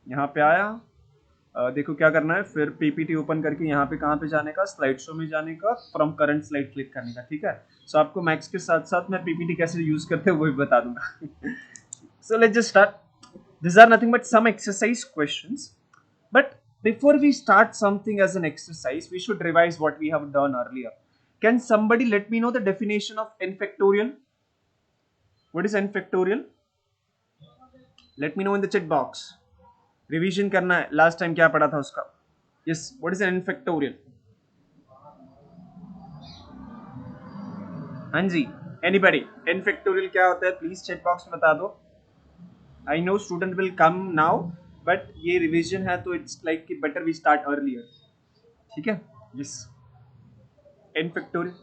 यहाँ पे आया, देखो क्या करना है, फिर पीपीटी ओपन करके यहाँ पे कहाँ पे जाने का, स्लाइड शो में जाने का, फ्रॉम करंट स्लाइड क्लिक करने का, ठीक है। सो आपको मैक्स के साथ साथ मैं पीपीटी कैसे यूज करते हैं वो भी बता दूंगा। So let's just start. These are nothing but some exercise questions. But before we start something as an exercise, we should revise what we have done earlier. Can somebody let me know the definition of n factorial? What is n factorial? Let me know in the chat box. Revision करना है, last time क्या पढ़ा था उसका. Yes, what is n factorial? हाँ जी, anybody? n factorial क्या होता है? Please chat box में बता दो. I know student will come now, but ये revision है तो it's like कि better we start earlier. ठीक है? Yes. n factorial.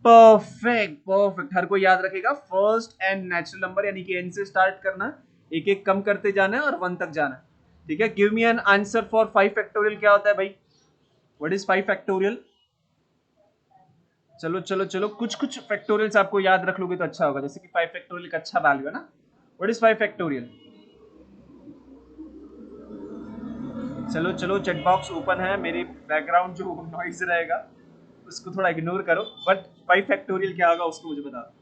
Perfect perfect, हर कोई याद रखेगा फर्स्ट एंड नेचुरल नंबर यानी कि n से स्टार्ट करना, एक एक कम करते जाना है और 1 तक जाना है, ठीक है। Give me an answer for 5 factorial, क्या होता है भाई? What is 5 factorial? चलो चलो चलो, कुछ कुछ फैक्टोरियल्स आपको याद रख लोगे तो अच्छा होगा, जैसे कि 5 फैक्टोरियल का अच्छा वैल्यू है ना। What is 5 factorial? चलो चलो, चैट बॉक्स ओपन है, मेरे बैकग्राउंड जो नॉइज रहेगा उसको थोड़ा इग्नोर करो, बट 5 फैक्टोरियल क्या होगा उसको मुझे बता दो।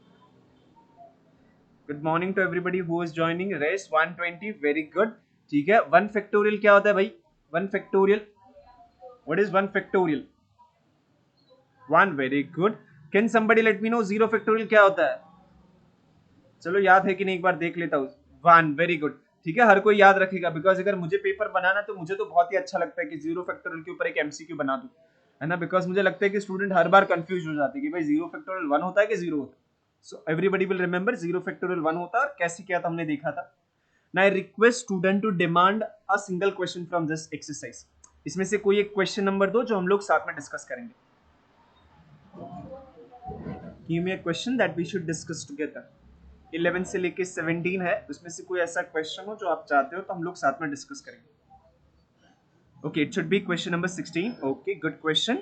Good morning to everybody who is joining race 120, very good, ठीक है। 1 फैक्टोरियल क्या होता है भाई? 1 factorial, what is 1 factorial? 1, very good. Can somebody let me know 0 factorial क्या होता है? चलो याद है कि नहीं एक बार देख लेता हूँ। 1, वेरी गुड, ठीक है, हर कोई याद रखेगा, बिकॉज अगर मुझे पेपर बनाना तो मुझे तो बहुत ही अच्छा लगता है कि 0 फैक्टोरियल के ऊपर एक एमसीक्यू बना दूं, है ना, बिकॉज मुझे लगता है कि स्टूडेंट हर बार कंफ्यूज हो जाते हैं कि भाई 0 फैक्टोरियल 1 होता है कि 0 होता है। So everybody will remember 0 factorial 1 होता है, और कैसे किया था हमने देखा था। Now I request student to demand a single question from this exercise. इसमें से कोई एक क्वेश्चन नंबर दो जो हम लोग साथ में डिस्कस करेंगे. Give me a question that we should discuss together. 11 से लेके 17 है, उसमें से कोई ऐसा क्वेश्चन हो जो आप चाहते हो तो हम लोग साथ में डिस्कस करेंगे. Okay, it should be question number 16. Okay, good question.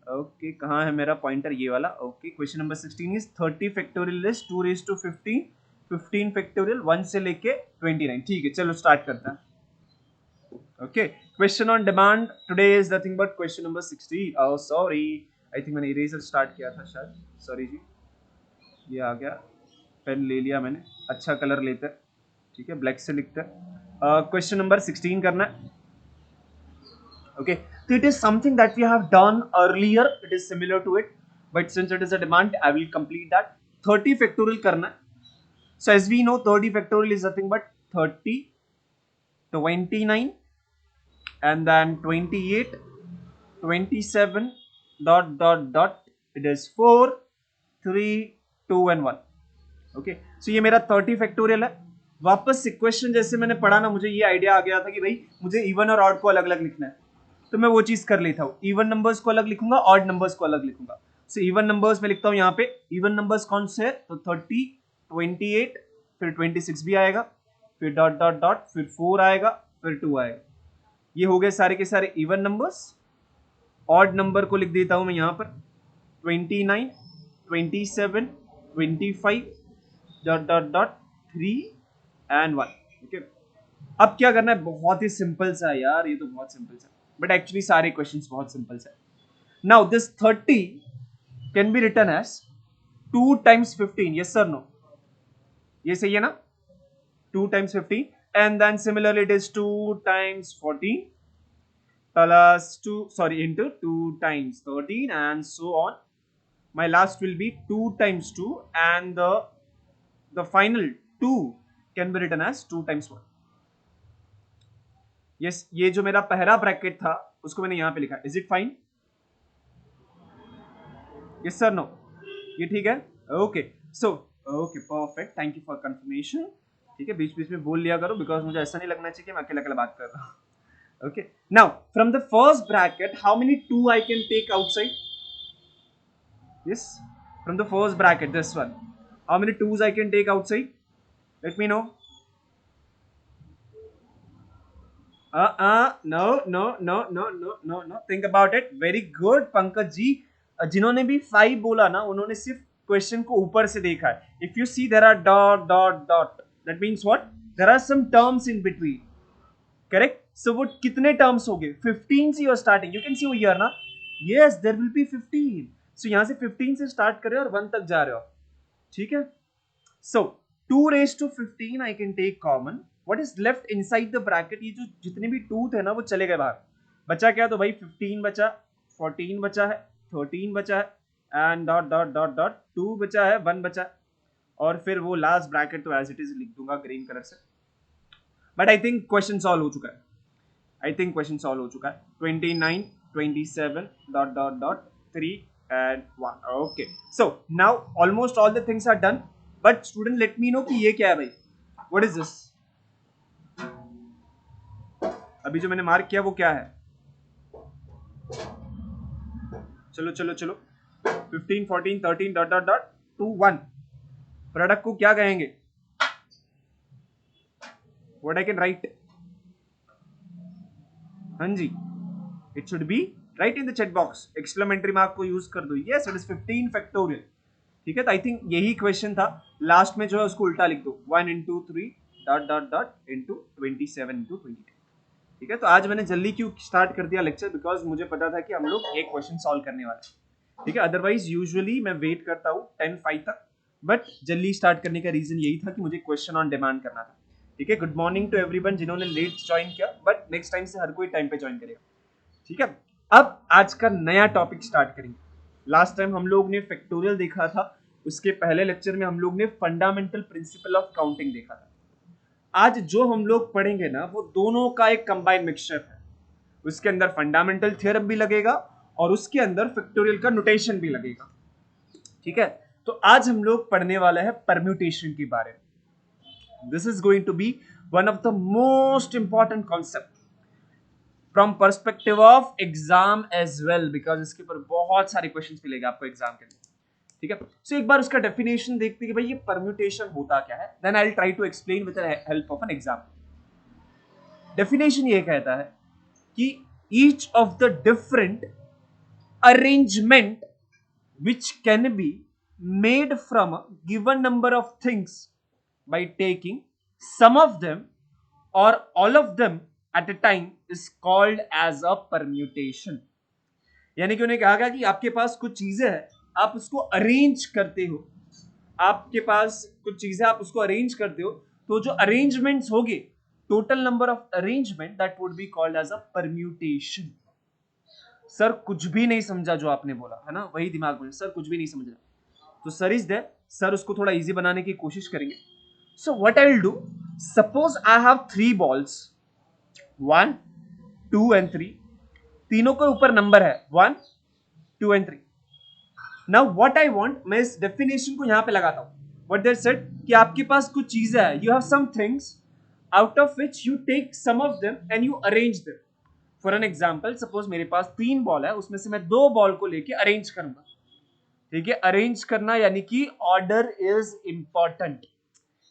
Okay, कहाँ है मेरा पॉइंटर? ये वाला. Okay, question number 16 is 30 factorial is 2 raised to 15. 15 factorial 1 से लेके 29. ठीक है, चलो स्टार्ट करते हैं. Okay, question on demand today is nothing but question number 16. Oh sorry, I think मैंने eraser start किया था शायद. Sorry जी, ये आ गया, पेन ले लिया मैंने, अच्छा कलर लेते हैं, ठीक है, ब्लैक से लिखते हैं. क्वेश्चन नंबर 16 करना है. Okay, so it is something that we have done earlier, it is similar to it, but since it is a demand I will complete that. 30 factorial करना है. So as we know 30 factorial is nothing but 30, 29 and then 28, 27 dot dot dot, it is 4, 3, 2 and 1. Okay, सो ये मेरा 30 factorial है. वापस equation जैसे मैंने पढ़ा ना, मुझे ये आइडिया आ गया था कि भाई मुझे इवन और ऑड को अलग अलग लिखना है, तो मैं वो चीज कर लेता हूँ. इवन नंबर्स को अलग लिखूंगा, ऑड नंबर्स को अलग लिखूंगा. सो इवन नंबर्स में लिखता हूँ यहाँ पे. इवन नंबर्स कौन से है? तो 30, 28, फिर 26 भी आएगा, फिर डॉट डॉट डॉट, फिर 4 आएगा, फिर 2 आएगा. ये हो गए सारे के सारे इवन नंबर्स. ऑड नंबर को लिख देता हूं मैं यहां पर 29, 27, 25 dot dot dot 3 and 1. Okay, अब क्या करना है? बहुत ही सिंपल सा है यार, ये तो बहुत सिंपल सा, बट एक्चुअली सारे क्वेश्चंस बहुत सिंपल सा. Now this 30 can be written as 2 times 15. Yes sir, no? ये सही है ना? 2 times 15, and then similarly it is 2 times 14 plus 2, sorry, into 2 times 13 and so on. My last will be 2 times 2, and the final 2 can be written as 2 times 1. yes, ये जो मेरा पहला bracket था उसको मैंने यहां पे लिखा. Is it fine? Yes sir, no? ये ठीक है. Okay, so okay, perfect, thank you for confirmation. ठीक है, बीच बीच में बोल लिया करो, बिकॉज मुझे ऐसा नहीं लगना चाहिए कि मैं अकेला अकेला बात कर रहा हूँ. Okay, now from the first bracket how many 2 I can take outside? Yes, from the first bracket, this one, how many 2s I can take outside? Let me know. No no no no no no no, think about it. Very good Pankaj ji. जिन्होंने भी 5 बोला ना उन्होंने सिर्फ question को ऊपर से देखा है. If you see there are dot dot dot, that means what? There are some terms in between, correct? So वो कितने टर्म्स हो गए? 15 से you are starting, you can see here ना, yes there will be 15, so यहां से 15 से start कर रहे हो और 1 तक जा रहे हो, ठीक है? सो 2 raised to 15 I can take common, what is left inside the bracket, ये जो जितने भी 2 थे ना वो चले गए बाहर, बचा क्या? तो भाई 15 बचा, 14 बचा है, 13 बचा है and dot dot dot dot 2 बचा है, 1 बचा है, और फिर वो लास्ट ब्रैकेट तो एज इट इज लिख दूंगा ग्रीन कलर से। But I think question solve हो चुका है, आई थिंक क्वेश्चन सॉल्व हो चुका है। 29, 27 dot dot dot 3 and 1, okay, so now almost all the things are done, but student let me know कि ये क्या है भाई, what is this? अभी जो मैंने मार्क किया वो क्या है? चलो चलो चलो, 15, 14, 13 डॉट डॉट डॉट 2, 1, प्रोडक्ट को क्या कहेंगे? What I can write? हाँ जी, it should be right in the chat box, exclamatory mark को यूज कर दो, yes it is 15 फैक्टोरियल, ठीक है? तो आई थिंक यही क्वेश्चन था, लास्ट में जो है उसको उल्टा लिख दो, 1 into 3 dot dot dot into 27 into 22, ठीक है? तो आज मैंने जल्दी क्यों स्टार्ट कर दिया लेक्चर, बिकॉज मुझे पता था कि हम लोग एक क्वेश्चन सॉल्व करने वाले हैं, ठीक है? अदरवाइज यूजुअली मैं वेट करता हूँ 10:05 तक, बट जल्दी स्टार्ट करने का रीजन यही था कि मुझे क्वेश्चन ऑन डिमांड करना था, ठीक है? गुड मॉर्निंग टू एवरीवन जिन्होंने लेट ज्वाइन किया, बट नेक्स्ट टाइम से हर कोई टाइम पे ज्वाइन करेगा, ठीक है? अब आज का नया टॉपिक स्टार्ट करेंगे। लास्ट टाइम हम लोग ने फैक्टोरियल देखा था, उसके पहले लेक्चर में हम लोग ने फंडामेंटल प्रिंसिपल ऑफ काउंटिंग देखा था। आज जो हम लोग पढ़ेंगे ना वो दोनों का एक कंबाइंड मिक्सचर है, उसके अंदर फंडामेंटल थ्योरम भी लगेगा और उसके अंदर फैक्टोरियल का नोटेशन भी लगेगा, ठीक है? तो आज हम लोग पढ़ने वाले हैं परम्यूटेशन के बारे में। This is going to be one of the most important concept from perspective of exam as well, because इसके ऊपर बहुत सारे क्वेश्चंस मिलेंगे आपको एग्जाम के लिए, ठीक है? सो एक बार उसका डेफिनेशन देखते हैं कि भाई ये परम्यूटेशन होता क्या है, then I will try to explain with the help of an example. Definition ये कहता है कि each of the different arrangement which can be made from a given number of things by taking some of them or all of them at a time is called as a permutation। यानी कि उन्हें कहा गया कि आपके पास कुछ चीजें हैं, आप उसको अरेंज करते हो, आपके पास कुछ चीजें आप उसको अरेंज करते हो, तो जो अरेंजमेंट्स होंगे, total number of arrangement, that would be called as a permutation. Sir कुछ भी नहीं समझा जो आपने बोला है ना, वही दिमाग में, सर कुछ भी नहीं समझा, तो सर इज देयर, सर उसको थोड़ा इजी बनाने की कोशिश करेंगे। So what I will do, suppose I have 3 balls, 1, 2 and 3, तीनों के ऊपर नंबर है 1, 2 and 3। Now what I want, मैं इस डेफिनेशन को यहां पे लगाता हूं, व्हाट दे सेड कि आपके पास कुछ चीजें हैं, you have some things out of which you take some of them and you arrange them. For an example, suppose मेरे पास 3 बॉल है, उसमें से मैं 2 बॉल को लेके अरेंज करूंगा, ठीक है? अरेंज करना यानी कि ऑर्डर इज इंपॉर्टेंट,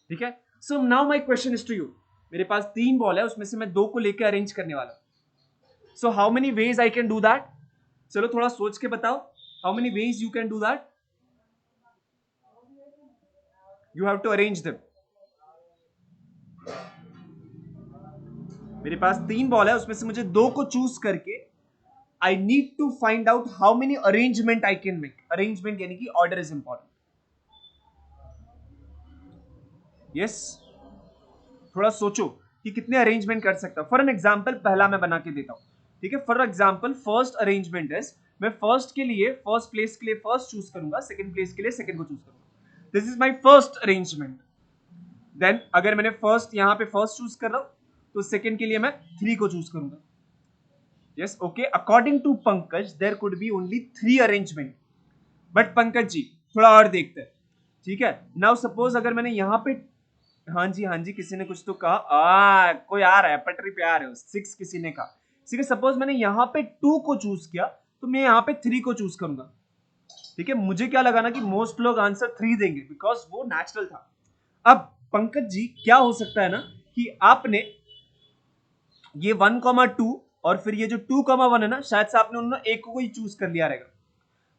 ठीक है? So now my question is to you, मेरे पास 3 बॉल है, उसमें से मैं 2 को लेके अरेंज करने वाला हूं। So how many ways I can do that? चलो थोड़ा सोच के बताओ, how many ways you can do that? You have to arrange them. मेरे पास 3 बॉल है, उसमें से मुझे 2 को चूज करके I need to find out how many arrangement I can make. Arrangement यानी कि order is important. Yes. थोड़ा सोचो कि कितने अरेंजमेंट कर सकता हूं। फॉर एन एग्जाम्पल पहला मैं बना के देता हूं, ठीक है? For example first arrangement is, मैं फर्स्ट के लिए फर्स्ट प्लेस के लिए फर्स्ट चूज करूंगा, सेकंड प्लेस के लिए सेकंड को चूज करूंगा। This is my first arrangement. Then अगर मैंने फर्स्ट यहां पे फर्स्ट चूज कर रहा हूं, तो सेकंड के लिए मैं 3 को चूज करूंगा। Yes, okay. According to Pankaj, there could be only 3 arrangement. But Pankaj ji थोड़ा और देखते हैं, ठीक है? Now suppose अगर मैंने यहाँ पे, हाँ जी किसी ने कुछ तो कहा, कोई आ रहा है पटरी पे, आ रहे हो 6 किसी ने कहा, ठीक है? सपोज मैंने यहाँ पे 2 को चूज किया, तो मैं यहाँ पे 3 को चूज करूंगा, ठीक है? मुझे क्या लगा ना कि मोस्ट लोग आंसर 3 देंगे, बिकॉज वो नेचुरल था। अब पंकज जी क्या हो सकता है ना कि आपने ये 1,2 और फिर ये जो 2,1 है ना, शायद से आपने उन्होंने एक को ही चूज कर लिया रहेगा,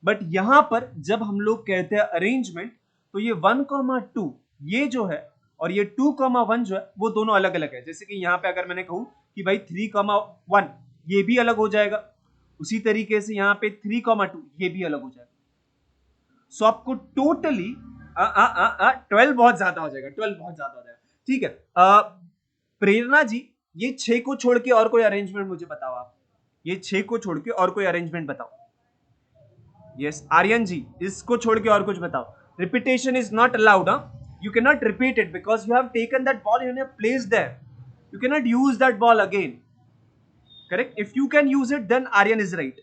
बट यहां पर जब हम लोग कहते हैं अरेंजमेंट, तो ये 1,2 ये जो है और ये 2,1 जो है वो दोनों अलग अलग है। जैसे कि यहाँ पे अगर मैंने कहूँ कि भाई 3,1 ये भी अलग हो जाएगा, उसी तरीके से यहाँ पे 3,2 ये भी अलग हो जाएगा। सो आपको टोटली 12 बहुत ज्यादा हो जाएगा, 12 बहुत ज्यादा हो जाएगा। ठीक है, प्रेरणा जी ये 6 को छोड़ के और कोई अरेंजमेंट मुझे बताओ आप, ये 6 को छोड़ के और कोई अरेंजमेंट बताओ। यस आर्यन जी इसको छोड़ के और कुछ बताओ। Repetition is not allowed, you cannot repeat it because you have taken that ball and you have placed there, you cannot use that ball again, correct? If you can use it then Aryan is right,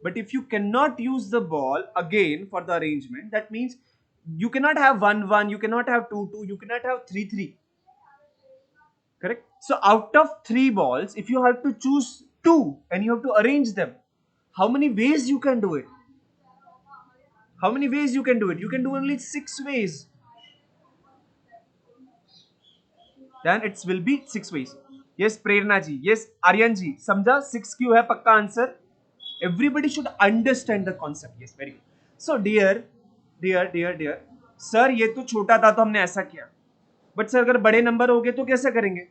but if you cannot use the ball again for the arrangement, that means you cannot have 1-1, you cannot have 2-2, you cannot have 3-3, correct? So out of 3 balls, if you have to choose 2 and you have to arrange them, how many ways you can do it? How many ways you can do it? You can do only 6 ways. Then it will be 6 ways. Yes Prerna ji, yes Aryan ji, समझा 6 क्यों है पक्का answer? Everybody should understand the concept. Yes, very good. So dear sir ये तो छोटा था तो हमने ऐसा किया, बट सर अगर बड़े नंबर हो गए तो कैसे करेंगे?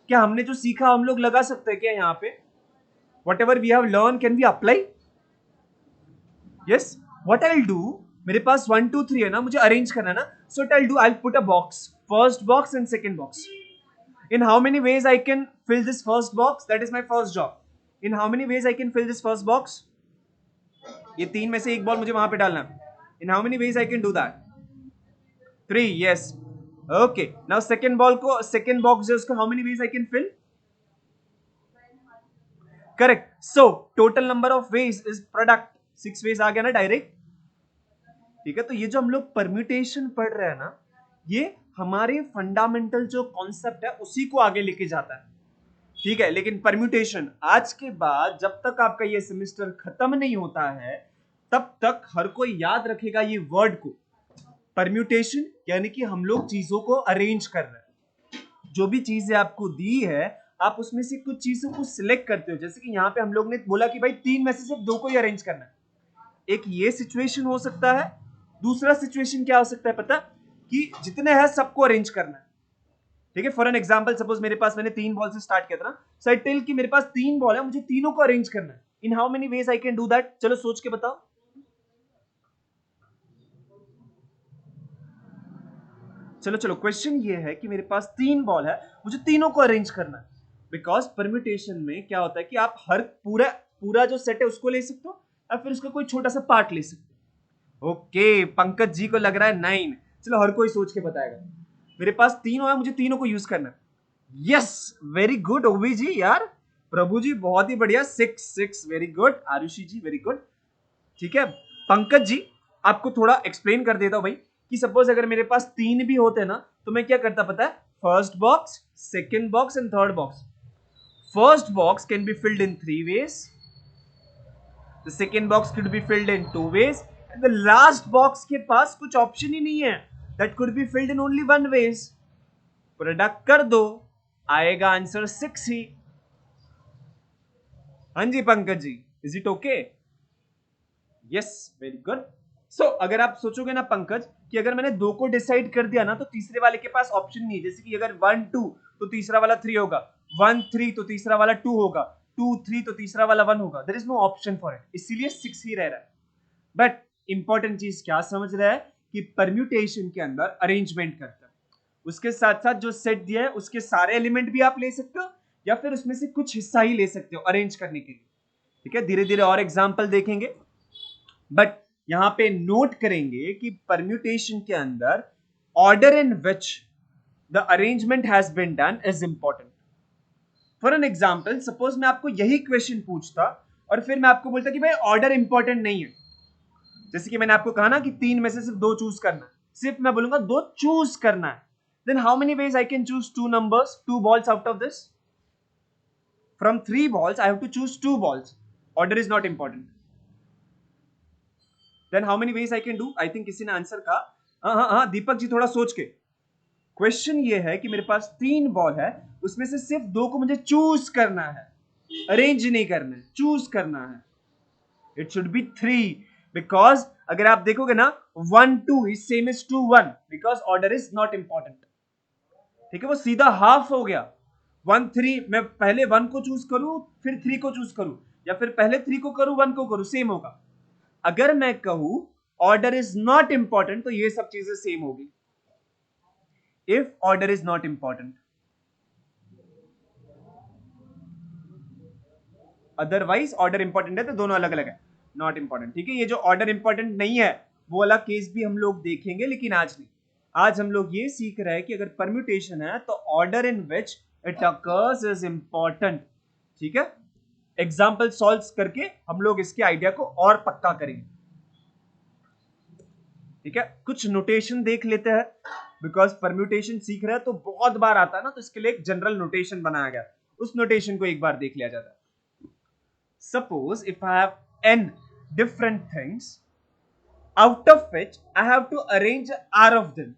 क्या हमने जो सीखा हम लोग लगा सकते हैं क्या यहाँ पे? Whatever we have learned can we apply? Yes, what I'll do, मेरे पास 1 2 3 है ना, मुझे अरेंज करना है ना, so what I'll do, I'll put a box, first box and second box. In how many ways I can fill this first box? That is my first job. In how many ways I can fill this first box? ये 3 में से एक ball मुझे वहां पे डालना है. In how many ways I can do that? 3, yes. Okay. Now second ball को second box जो उसको how many ways I can fill? Correct. So total number of ways is product 6 ways आ गया ना डायरेक्ट. ठीक है, तो ये जो हम लोग परम्यूटेशन पढ़ रहे हैं ना, ये हमारे फंडामेंटल जो कॉन्सेप्ट है उसी को आगे लेके जाता है. ठीक है, लेकिन परम्यूटेशन आज के बाद जब तक आपका ये सेमेस्टर खत्म नहीं होता है तब तक हर कोई याद रखेगा ये वर्ड को, परम्यूटेशन, यानी कि हम लोग चीजों को अरेंज कर रहे हैं. जो भी चीजें आपको दी है आप उसमें से कुछ चीजों को सिलेक्ट करते हो. जैसे कि यहाँ पे हम लोग ने बोला कि भाई 3 में से सिर्फ 2 को ही अरेंज करना है. एक ये सिचुएशन हो सकता है, दूसरा सिचुएशन क्या हो सकता है पता, कि जितने हैं सबको अरेंज करना है. ठीक है, फॉर एन एग्जांपल सपोज मेरे पास, मैंने 3 बॉल से स्टार्ट किया था ना, सो आई टेल कि मेरे पास 3 बॉल है, मुझे तीनों को अरेंज करना है. इन how many ways I can do that? चलो सोच के बताओ. चलो क्वेश्चन ये है कि मेरे पास 3 बॉल है, मुझे तीनों को अरेंज करना है. बिकॉज परम्यूटेशन में क्या होता है कि आप हर पूरा जो सेट है उसको ले सकते हो या फिर उसका कोई छोटा सा पार्ट ले सकते हो. ओके, पंकज जी को लग रहा है 9. चलो हर कोई सोच के बताएगा. मेरे पास 3 है, मुझे तीनों को यूज करना है. यस, वेरी गुड ओवी जी, यार प्रभु जी बहुत ही बढ़िया. 6 वेरी गुड. आरुषि जी वेरी गुड. ठीक है, पंकज जी आपको थोड़ा एक्सप्लेन कर देता हूं भाई, कि सपोज अगर मेरे पास 3 भी होते ना तो मैं क्या करता पता है? First box, second box and third box. First box can be filled in 3 ways, the second box could be filled in 2 ways, and the last box के पास कुछ ऑप्शन ही नहीं है, that could be filled in only 1 ways. Product कर दो, आएगा answer 6 ही. हाँ जी Pankaj ji, is it okay? Yes, very good. So अगर आप सोचोगे ना पंकज कि अगर मैंने 2 को डिसाइड कर दिया ना तो तीसरे वाले के पास ऑप्शन नहीं है. जैसे कि अगर 1 2 तो तीसरा वाला 3 होगा, 1 3 तो तीसरा वाला 2 होगा, 2 3 तो तीसरा वाला 1 होगा. There is no option for it, इसीलिए 6 ही रह रहा है. बट इंपॉर्टेंट चीज क्या समझ रहा है कि परम्यूटेशन के अंदर अरेंजमेंट करता है, उसके साथ साथ जो सेट दिया है उसके सारे एलिमेंट भी आप ले सकते हो या फिर उसमें से कुछ हिस्सा ही ले सकते हो अरेंज करने के लिए. ठीक है, धीरे धीरे और एग्जांपल देखेंगे, बट यहां पे नोट करेंगे कि परम्यूटेशन के अंदर order in which the arrangement has been done is important. For an example suppose मैं आपको यही क्वेश्चन पूछता और फिर मैं आपको बोलता कि भाई ऑर्डर इंपॉर्टेंट नहीं है. जैसे कि मैंने आपको कहा ना कि 3 में से सिर्फ 2 चूज करना है, सिर्फ मैं बोलूंगा 2 चूज करना है. Then how many ways I can choose 2 numbers, 2 balls out of this? From 3 balls I have to choose 2 balls. Order is not important. Then how many ways I can do? I think किसी ने answer कहा. हाँ दीपक जी थोड़ा सोच के. Question ये है कि मेरे पास 3 बॉल है, उसमें से सिर्फ 2 को मुझे चूज करना है, अरेंज नहीं करना है, चूज करना है. इट शुड बी 3 बिकॉज अगर आप देखोगे ना 1 2 is same is 2 1 because order is not important. ठीक है, वो सीधा हाफ हो गया। 1 3, मैं पहले 1 को चूज करूं फिर 3 को चूज करूं, या फिर पहले 3 को करूं 1 को करूं, सेम होगा। अगर मैं कहूं ऑर्डर इज नॉट इंपॉर्टेंट तो ये सब चीजें सेम होगी। If order is not important, otherwise order important है तो दोनों अलग अलग है, नॉट इंपॉर्टेंट। ठीक है, ये जो ऑर्डर इंपॉर्टेंट नहीं है वो वाला केस भी हम लोग देखेंगे, लेकिन आज नहीं। आज हम लोग ये सीख रहे हैं कि अगर परम्यूटेशन है तो order in which it occurs is important. ठीक है, एग्जाम्पल सॉल्व करके हम लोग इसके आइडिया को और पक्का करेंगे। ठीक है, कुछ नोटेशन देख लेते हैं, बिकॉज परम्यूटेशन सीख रहे हैं तो बहुत बार आता है ना, तो इसके लिए एक जनरल नोटेशन बनाया गया, उस नोटेशन को एक बार देख लिया जाता है। Suppose if I have n different things, out of which I have to arrange r of them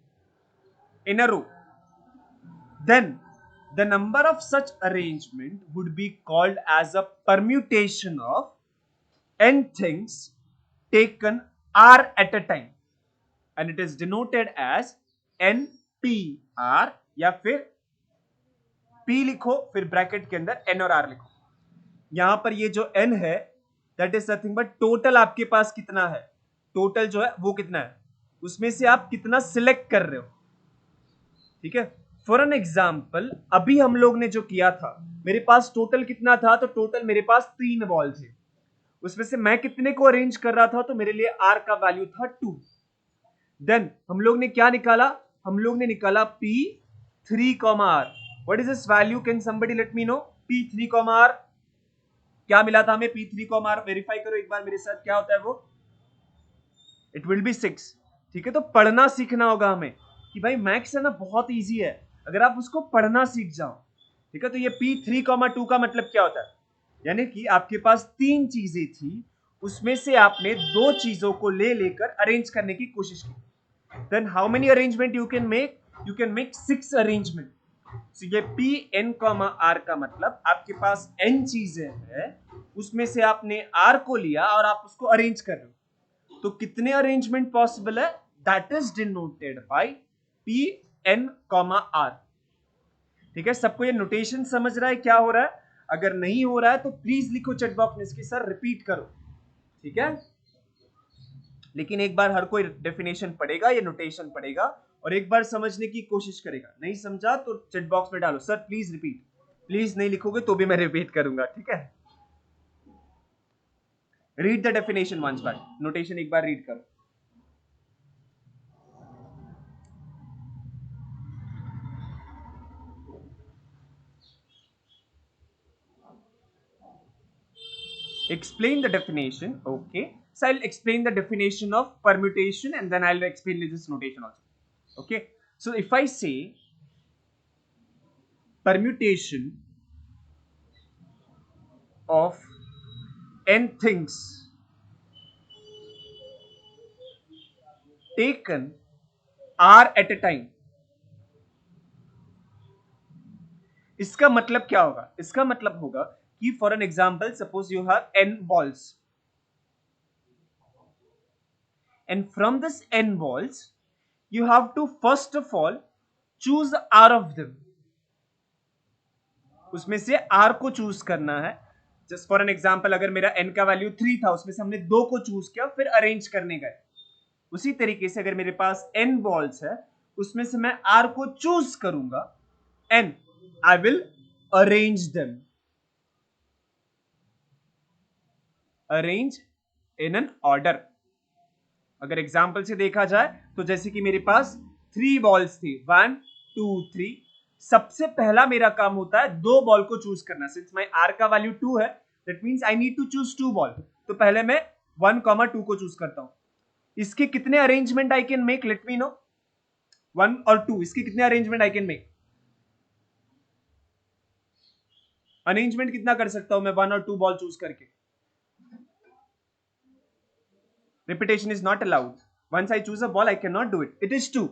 in a row, then the number of such arrangement would be called as a permutation of n things taken r at a time, and it is denoted as npr, या फिर p लिखो फिर bracket के अंदर n और r लिखो। यहां पर ये जो n है that is nothing but total आपके पास कितना है, टोटल जो है वो कितना है, उसमें से आप कितना सिलेक्ट कर रहे हो। ठीक है, फॉर एन एग्जाम्पल अभी हम लोग ने जो किया था, मेरे पास टोटल कितना था, तो टोटल मेरे पास 3 बॉल थे, उसमें से मैं कितने को अरेंज कर रहा था, तो मेरे लिए r का वैल्यू था 2। देन हम लोग ने क्या निकाला, हम लोग ने निकाला p3, r। What is this value, can somebody let me no, p3, r क्या मिला था हमें, p3, r वेरीफाई करो एक बार मेरे साथ, क्या होता है वो, इट विल बी 6। ठीक है, तो पढ़ना सीखना होगा हमें कि भाई मैथ्स है ना बहुत इजी है, अगर आप उसको पढ़ना सीख जाओ। ठीक है, तो ये p3, 2 का मतलब क्या होता है, यानी कि आपके पास 3 चीजें थी, उसमें से आपने 2 चीजों को ले लेकर अरेंज करने की कोशिश की। Then how many arrangement you can make, you can make 6 arrangement. So, ये p n, r का मतलब आपके पास n चीजें हैं, उसमें से आपने r को लिया और आप उसको अरेंज कर रहे हो, तो कितने अरेंजमेंट पॉसिबल है, that is denoted by p n, r। ठीक है, सबको ये नोटेशन समझ रहा है क्या हो रहा है, अगर नहीं हो रहा है तो प्लीज लिखो चैट बॉक्स में इसके सर रिपीट करो। ठीक है, लेकिन एक बार हर कोई डेफिनेशन पढ़ेगा, ये नोटेशन पढ़ेगा और एक बार समझने की कोशिश करेगा, नहीं समझा तो चैट बॉक्स में डालो सर प्लीज रिपीट, प्लीज नहीं लिखोगे तो भी मैं रिपीट करूंगा। ठीक है, रीड द डेफिनेशन वंस बार, नोटेशन एक बार रीड करो। Explain the definition. Okay, so I'll explain the definition of permutation and then I'll explain this notation also. Okay, so if I say permutation of n things taken r at a time, इसका मतलब क्या होगा, इसका मतलब होगा कि for an example suppose you have n balls and from this n balls you have to first of all choose r of them, उसमें से r को चूज करना है। जस्ट फॉर एन एग्जाम्पल अगर मेरा n का वैल्यू 3 था, उसमें से हमने 2 को चूज किया फिर अरेंज करने गए, उसी तरीके से अगर मेरे पास n बॉल्स है, उसमें से मैं r को चूज करूंगा and I will arrange them, arrange in an order। अगर एग्जाम्पल से देखा जाए तो जैसे कि मेरे पास 3 बॉल्स थी, 1 2 3, सबसे पहला मेरा काम होता है 2 बॉल को चूज करना। सिंस माय r का वैल्यू 2 है, that means I need to choose 2 ball, तो पहले मैं 1, 2 को चूज करता हूं। इसके कितने arrangement I can make, late me no, 1 और 2, इसके कितने arrangement I can make, arrangement कितना कर सकता हूं मैं 1 और 2 बॉल चूज करके, repetition is not allowed, once I choose a ball I cannot do it, it is 2।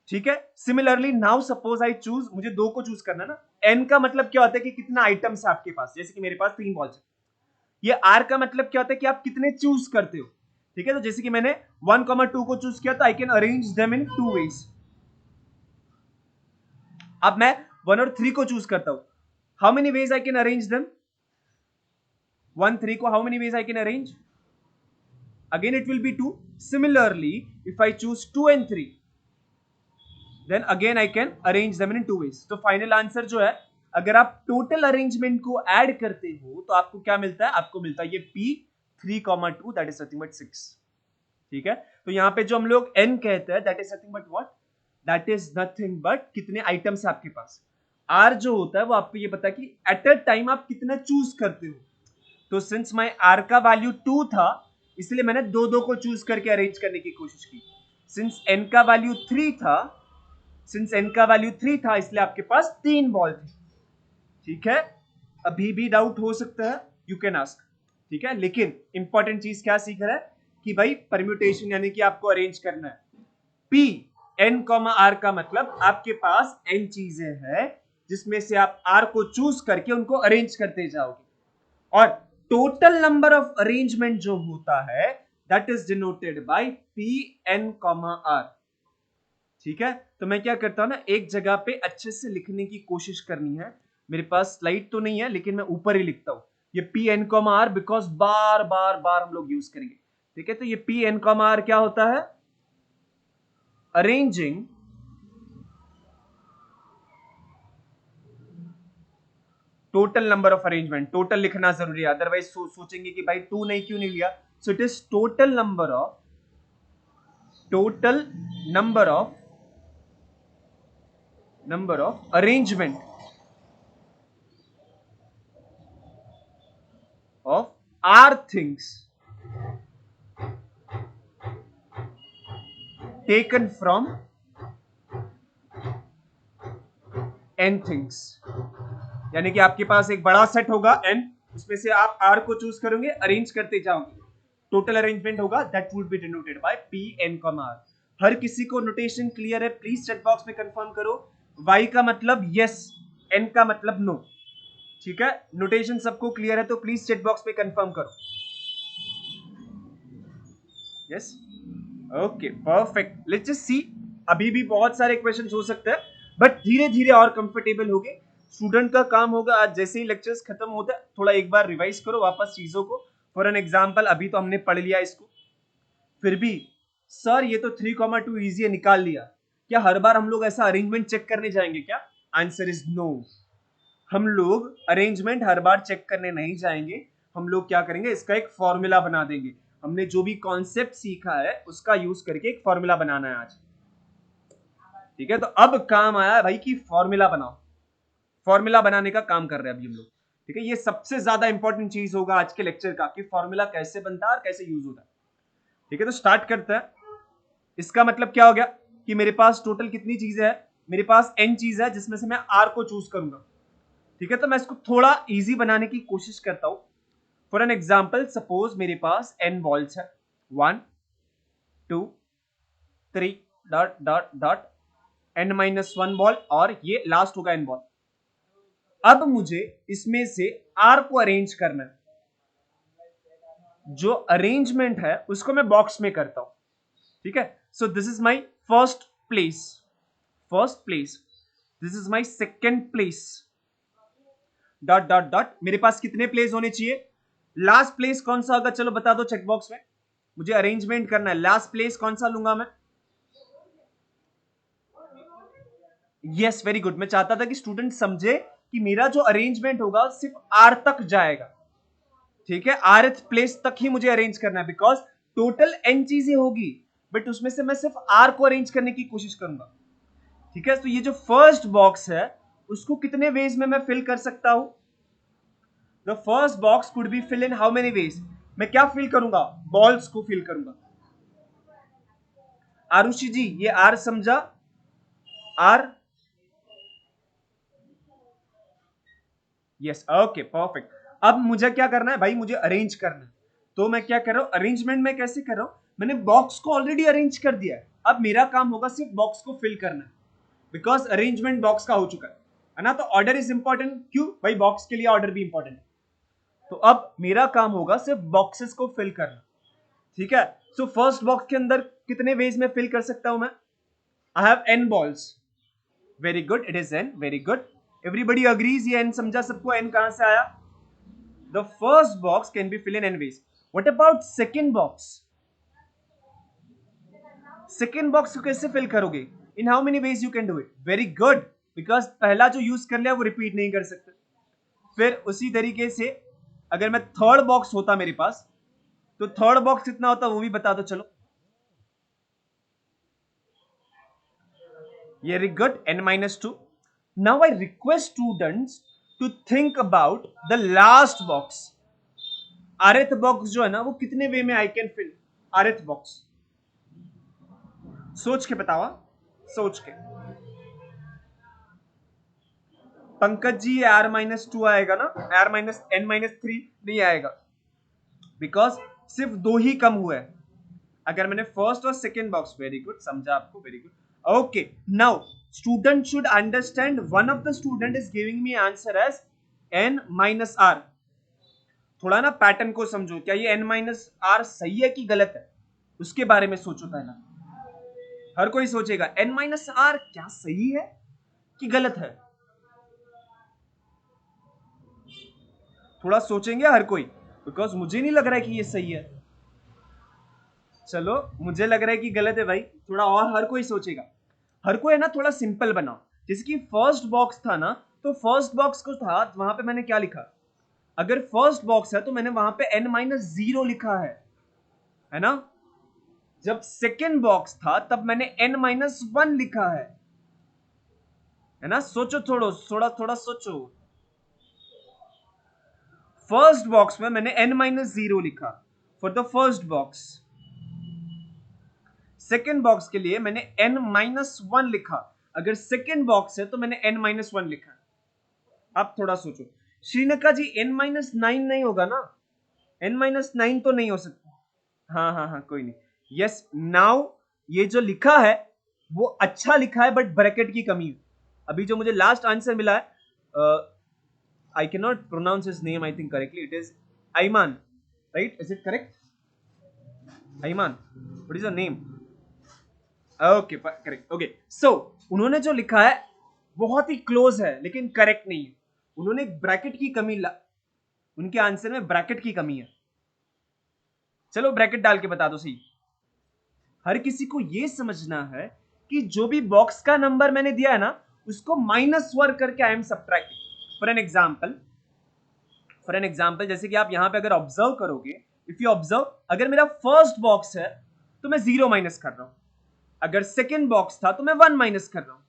ठीक है, similarly now suppose I choose, मुझे 2 को चूज करना ना, n का मतलब क्या होता है कि कितना आइटम्स है आपके पास, जैसे कि मेरे पास 3 बॉल्स है। ये r का मतलब क्या होता है कि आप कितने चूज करते हो। ठीक है, तो जैसे कि मैंने 1, 2 को चूज किया तो I can arrange them in 2 ways. अब मैं 1 और 3 को चूज करता हूं, how many ways I can arrange them? 1 3 को how many ways I can arrange? Again it will be 2. Similarly if I choose 2 and 3, then again I can arrange them in 2 ways. तो final answer जो है, अगर आप total arrangement को add करते हो तो आपको क्या मिलता है? आपको मिलता है ये P 3,2, that is nothing but 6. ठीक है, तो यहां पे जो हम लोग n कहते हैं, that is nothing but what? That is nothing but कितने आइटम्स है आपके पास. r जो होता है वो आपको ये पता है कि एट अ टाइम आप कितना चूज करते हो. तो सिंस माई r का वैल्यू 2 था, इसलिए मैंने दो दो को चूज करके अरेंज करने की कोशिश की. सिंस n का वैल्यू 3 था, इसलिए आपके पास 3 बॉल थी. ठीक है, अभी भी डाउट हो सकता है, यू कैन आस्क. ठीक है, लेकिन इंपॉर्टेंट चीज क्या सीख रहा है कि भाई परम्यूटेशन यानी कि आपको अरेंज करना है. P n, r का मतलब आपके पास n चीजें हैं जिसमें से आप r को चूज करके उनको अरेंज करते जाओगे, और टोटल नंबर ऑफ अरेंजमेंट जो होता है that is denoted by P n, r. ठीक है, तो मैं क्या करता हूं ना, एक जगह पे अच्छे से लिखने की कोशिश करनी है. मेरे पास स्लाइड तो नहीं है लेकिन मैं ऊपर ही लिखता हूं ये P n, r, बिकॉज बार बार बार हम लोग यूज करेंगे. ठीक है, तो ये P n, r क्या होता है? Arranging total number of arrangement. Total लिखना जरूरी है, अदरवाइज सोचेंगे कि भाई 2 नहीं क्यों नहीं लिया. सो it is total number of arrangement of r things taken from n things. यानी कि आपके पास एक बड़ा सेट होगा n, उसमें से आप r को चूज करोगे, अरेंज करते जाओगे, टोटल अरेंजमेंट होगा, that would B denoted by P n, r. हर किसी को नोटेशन क्लियर है? प्लीज चैट बॉक्स में कंफर्म करो. y का मतलब यस, n का मतलब नो. ठीक है, नोटेशन सबको क्लियर है तो प्लीज चैट बॉक्स में कंफर्म करो. Yes, okay, perfect. Let's just see. अभी भी बहुत सारे क्वेश्चंस हो सकते हैं, बट धीरे धीरे और कंफर्टेबल होगे. स्टूडेंट का काम होगा आज जैसे ही लेक्चर्स खत्म होता है थोड़ा एक बार रिवाइज करो वापस चीजों को. फॉर एन एग्जांपल, अभी तो हमने पढ़ लिया इसको, फिर भी सर ये तो 3,2 इजी है, निकाल लिया. क्या हर बार हम लोग ऐसा अरेंजमेंट चेक करने जाएंगे क्या? Answer is no. हम लोग अरेंजमेंट हर बार चेक करने नहीं जाएंगे. हम लोग क्या करेंगे, इसका एक फॉर्मूला बना देंगे. हमने जो भी कॉन्सेप्ट सीखा है उसका यूज करके एक फॉर्मूला बनाना है आज. ठीक है, तो अब काम आया भाई कि फॉर्मूला बनाओ. फॉर्मूला बनाने का काम कर रहे हैं अभी हम लोग. ठीक है, ये सबसे ज्यादा इंपॉर्टेंट चीज होगा आज के लेक्चर का कि फॉर्मूला कैसे बनता है और कैसे यूज होता है. ठीक है, तो स्टार्ट करते हैं. इसका मतलब क्या हो गया कि मेरे पास टोटल कितनी चीजें हैं? मेरे पास n चीज है जिसमें से मैं r को चूज करूंगा. ठीक है, तो मैं इसको थोड़ा इजी बनाने की कोशिश करता हूं. फॉर एन एग्जाम्पल, सपोज मेरे पास n बॉल्स है, 1 2 3 dot dot dot n-1 ball, और ये लास्ट होगा n बॉल. अब मुझे इसमें से r को अरेंज करना है. जो अरेंजमेंट है उसको मैं बॉक्स में करता हूं. ठीक है, सो this is my first place. This is my second place, dot dot dot. मेरे पास कितने प्लेस होने चाहिए? लास्ट प्लेस कौन सा होगा, चलो बता दो चेक बॉक्स में. मुझे अरेंजमेंट करना है, लास्ट प्लेस कौन सा लूंगा मैं? Yes, very good. मैं चाहता था कि स्टूडेंट समझे कि मेरा जो अरेंजमेंट होगा सिर्फ आर तक जाएगा. ठीक है, rth प्लेस तक ही मुझे अरेंज करना है, बिकॉज टोटल n चीजें होगी, बट उसमें से मैं सिर्फ r को अरेंज करने की कोशिश करूंगा. ठीक है, तो ये जो फर्स्ट बॉक्स है उसको कितने वेज में मैं फिल कर सकता हूं? The first box could be fill in how many ways? मैं क्या फिल करूंगा? बॉल्स को फिल करूंगा. आरुषि जी, ये r समझा? r, yes, okay, perfect. अब मुझे क्या करना है भाई? मुझे अरेंज करना है. तो मैं क्या कर रहा हूं, अरेंजमेंट में कैसे कर रहा हूं? मैंने बॉक्स को ऑलरेडी अरेंज कर दिया है. अब मेरा काम होगा सिर्फ बॉक्स को फिल करना है, बिकॉज अरेंजमेंट बॉक्स का हो चुका है ना. तो ऑर्डर इज इंपॉर्टेंट. क्यों भाई? बॉक्स के लिए ऑर्डर भी इंपॉर्टेंट है. तो अब मेरा काम होगा सिर्फ बॉक्सेस को फिल करना. ठीक है, सो फर्स्ट बॉक्स के अंदर कितने वेज में फिल कर सकता हूं मैं? I have n balls. Very good, it is n, very good, everybody agrees ये एन समझा सबको, एन कहां से आया? The first box can be fill in n ways. What about second box? Second box को कैसे फिल करोगे? In how many ways you can do it? Very good, because पहला जो यूज कर लिया वो रिपीट नहीं कर सकते. फिर उसी तरीके से अगर मैं थर्ड बॉक्स होता मेरे पास, तो थर्ड बॉक्स कितना होता वो भी बता दो. चलो, very good, n-2. Now I request students to think about the last box. Rth box जो है ना, वो कितने वे में I can fill? Rth box सोच के बताओ, सोच के. पंकज जी r-2 आएगा ना, r-n-3 नहीं आएगा, बिकॉज सिर्फ दो ही कम हुआ है. अगर मैंने फर्स्ट और सेकेंड बॉक्स, वेरी गुड, समझा आपको, very good. Okay, now student should understand, one of the student is giving me answer as n-r. थोड़ा ना पैटर्न को समझो, क्या ये n-r सही है कि गलत है, उसके बारे में सोचो पहला. हर कोई सोचेगा n-r क्या सही है कि गलत है, थोड़ा सोचेंगे हर कोई, बिकॉज मुझे नहीं लग रहा है कि ये सही है. चलो, मुझे लग रहा है कि गलत है भाई, थोड़ा और हर कोई सोचेगा. हर कोई है ना, थोड़ा सिंपल बनाओ. जैसे कि फर्स्ट बॉक्स था ना, तो फर्स्ट बॉक्स को था, वहां पे मैंने क्या लिखा? अगर फर्स्ट बॉक्स है तो मैंने वहां पे n-0 लिखा है ना. जब सेकेंड बॉक्स था तब मैंने n-1 लिखा है ना. सोचो, थोड़ा थोड़ा सोचो. फर्स्ट बॉक्स में मैंने n-0 लिखा for the first box. Second box के लिए मैंने n-1 लिखा. अगर सेकेंड बॉक्स है तो मैंने n-1 लिखा. अब थोड़ा सोचो. श्रीनका जी, n-9 नहीं होगा ना? n-9 तो नहीं हो सकता. हाँ हाँ हाँ, कोई नहीं. यस, नाउ ये जो लिखा है वो अच्छा लिखा है, बट ब्रैकेट की कमी है. अभी जो मुझे लास्ट आंसर मिला है, I can not pronounce his name, I think correctly it is Aiman, right? Is it correct? Aiman, what is your name? Okay, correct. Okay, so उन्होंने जो लिखा है बहुत ही क्लोज है, लेकिन करेक्ट नहीं है. उन्होंने ब्रैकेट की कमी उनके आंसर में ब्रैकेट की कमी है. चलो ब्रैकेट डाल के बता दो सही. हर किसी को यह समझना है कि जो भी बॉक्स का नंबर मैंने दिया है ना, उसको -1 करके I am subtracting. For an example, जैसे कि आप यहां पे अगर ऑब्जर्व करोगे, इफ यू ऑब्जर्व, अगर मेरा फर्स्ट बॉक्स है तो मैं 0 माइनस कर रहा हूं. अगर सेकेंड बॉक्स था तो मैं 1 माइनस कर रहा हूं.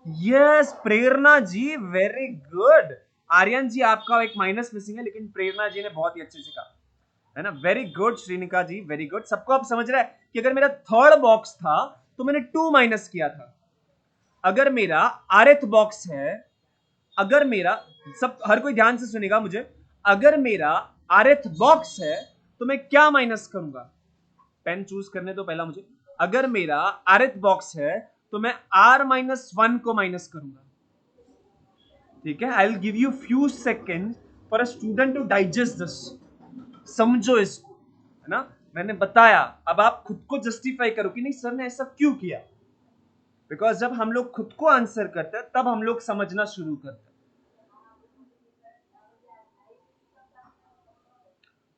यस, प्रेरणा जी, वेरी गुड. आर्यन जी, आपका एक माइनस मिसिंग है, लेकिन प्रेरणा जी ने बहुत ही अच्छे से कहा, है ना. Very good Shrinika ji, very good. सबको आप समझ रहे हैं कि अगर मेरा थर्ड बॉक्स था तो मैंने 2 माइनस किया था. अगर मेरा आरथ बॉक्स है, अगर मेरा, सब हर कोई ध्यान से सुनेगा मुझे, अगर मेरा आरथ बॉक्स है तो मैं क्या माइनस करूंगा? पेन चूज करने तो पहला मुझे. अगर मेरा आरथ बॉक्स है तो मैं r-1 को माइनस करूंगा. ठीक है, I will give you few second for a student to digest this. समझो इसको, है ना. मैंने बताया, अब आप खुद को जस्टिफाई करो कि नहीं सर ने ऐसा क्यों किया. बिकॉज जब हम लोग खुद को आंसर करते हैं तब हम लोग समझना शुरू करते हैं.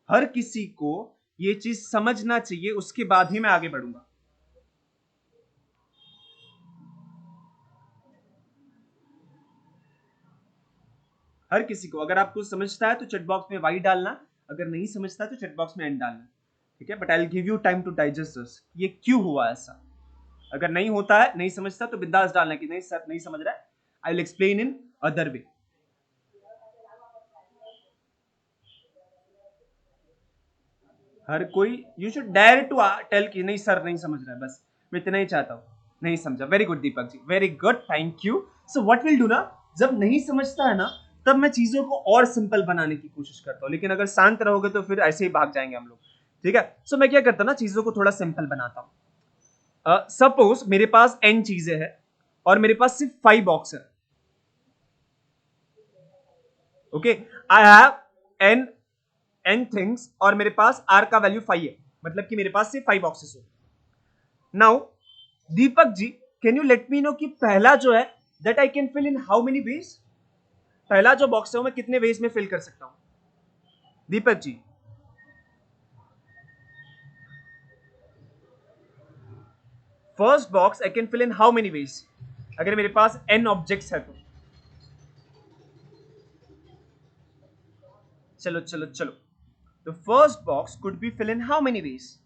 हर किसी को ये चीज समझना चाहिए, उसके बाद ही मैं आगे बढ़ूंगा. हर किसी को, अगर आपको समझता है तो चैट बॉक्स में वाई डालना, अगर नहीं समझता है तो चैट बॉक्स में एन डालना. ठीक है, but I will give you time to digest this, ये क्यों हुआ ऐसा. अगर नहीं होता है, नहीं समझता, तो बिंदास डालना कि नहीं सर नहीं समझ रहा है, I will explain in other way. हर कोई, you should dare to tell कि नहीं सर नहीं समझ रहा है, बस मैं इतना ही चाहता हूं. नहीं समझा, very good Deepak ji, very good, thank you. So what will do ना, जब नहीं समझता है ना, तब मैं चीजों को और सिंपल बनाने की कोशिश करता हूं. लेकिन अगर शांत रहोगे तो फिर ऐसे ही भाग जाएंगे हम लोग. ठीक है, सो मैं क्या करता हूं ना, चीजों को थोड़ा सिंपल बनाता हूं. सपोज मेरे पास n चीजें हैं और मेरे पास सिर्फ 5 बॉक्स है. Okay, I have n things और मेरे पास r का वैल्यू 5 है, मतलब कि मेरे पास सिर्फ 5 बॉक्सेस हो. Now Deepak ji, can you let me know कि पहला जो है that I can fill in how many ways, पहला जो बॉक्स है वो मैं कितने वेज में फिल कर सकता हूं? Deepak ji, first box I can fill in how many ways, अगर मेरे पास n ऑब्जेक्ट्स है तो। चलो चलो चलो, the first box could be filled in how many ways?